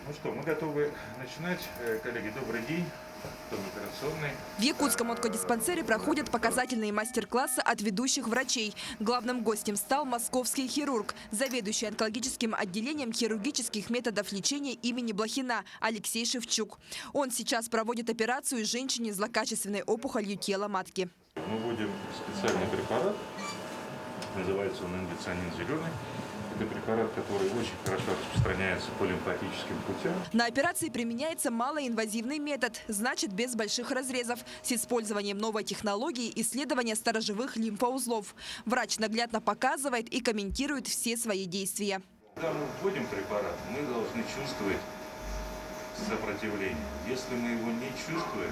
Ну что, мы готовы начинать. Коллеги, добрый день. Кто в операционной? В якутском онкодиспансере проходят показательные мастер-классы от ведущих врачей. Главным гостем стал московский хирург, заведующий онкологическим отделением хирургических методов лечения имени Блохина Алексей Шевчук. Он сейчас проводит операцию женщине с злокачественной опухолью тела матки. Мы вводим специальный препарат. Называется он индоцианин зеленый. Это препарат, который очень хорошо распространяется по лимфатическим путям. На операции применяется малоинвазивный метод, значит без больших разрезов, с использованием новой технологии исследования сторожевых лимфоузлов. Врач наглядно показывает и комментирует все свои действия. Когда мы вводим препарат, мы должны чувствовать сопротивление. Если мы его не чувствуем,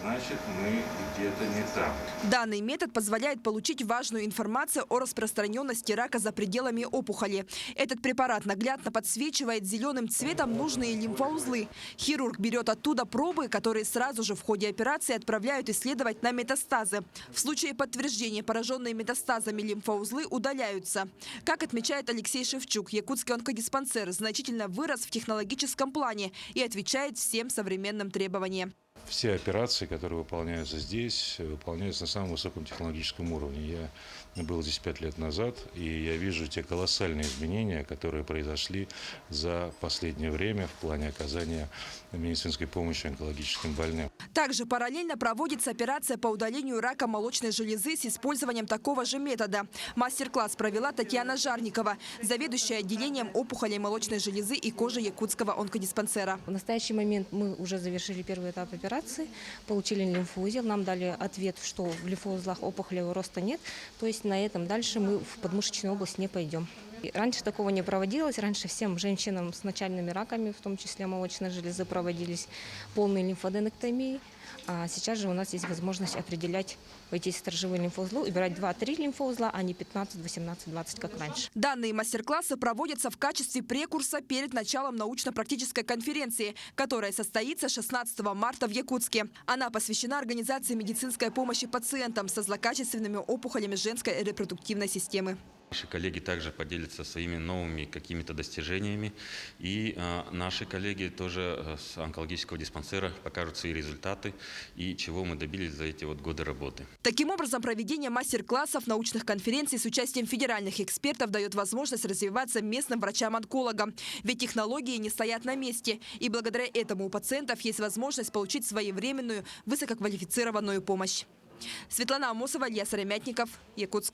значит мы где-то не там. Данный метод позволяет получить важную информацию о распространенности рака за пределами опухоли. Этот препарат наглядно подсвечивает зеленым цветом нужные лимфоузлы. Хирург берет оттуда пробы, которые сразу же в ходе операции отправляют исследовать на метастазы. В случае подтверждения пораженные метастазами лимфоузлы удаляются. Как отмечает Алексей Шевчук, якутский онкодиспансер значительно вырос в технологическом плане и отвечает всем современным требованиям. Все операции, которые выполняются здесь, выполняются на самом высоком технологическом уровне. Я был здесь 5 лет назад, и я вижу те колоссальные изменения, которые произошли за последнее время в плане оказания медицинской помощи онкологическим больным. Также параллельно проводится операция по удалению рака молочной железы с использованием такого же метода. Мастер-класс провела Татьяна Жарникова, заведующая отделением опухолей молочной железы и кожи якутского онкодиспансера. В настоящий момент мы уже завершили первый этап операции, получили лимфоузел, нам дали ответ, что в лимфоузлах опухолевого роста нет, то есть на этом дальше мы в подмышечную область не пойдем. И раньше такого не проводилось, раньше всем женщинам с начальными раками, в том числе молочной железы, проводились полные лимфоденектомии, а сейчас же у нас есть возможность определять эти сторожевые лимфоузлы, убирать 2-3 лимфоузла, а не 15, 18, 20, как раньше. Данные мастер-классы проводятся в качестве прекурса перед началом научно-практической конференции, которая состоится 16 марта в Якутске. Она посвящена организации медицинской помощи пациентам со злокачественными опухолями женской репродуктивной системы. Наши коллеги также поделятся своими новыми какими-то достижениями. И наши коллеги тоже с онкологического диспансера покажут свои результаты и чего мы добились за эти годы работы. Таким образом, проведение мастер-классов, научных конференций с участием федеральных экспертов дает возможность развиваться местным врачам-онкологам. Ведь технологии не стоят на месте. И благодаря этому у пациентов есть возможность получить своевременную, высококвалифицированную помощь. Светлана Амосова, Илья Сыромятников, Якутск.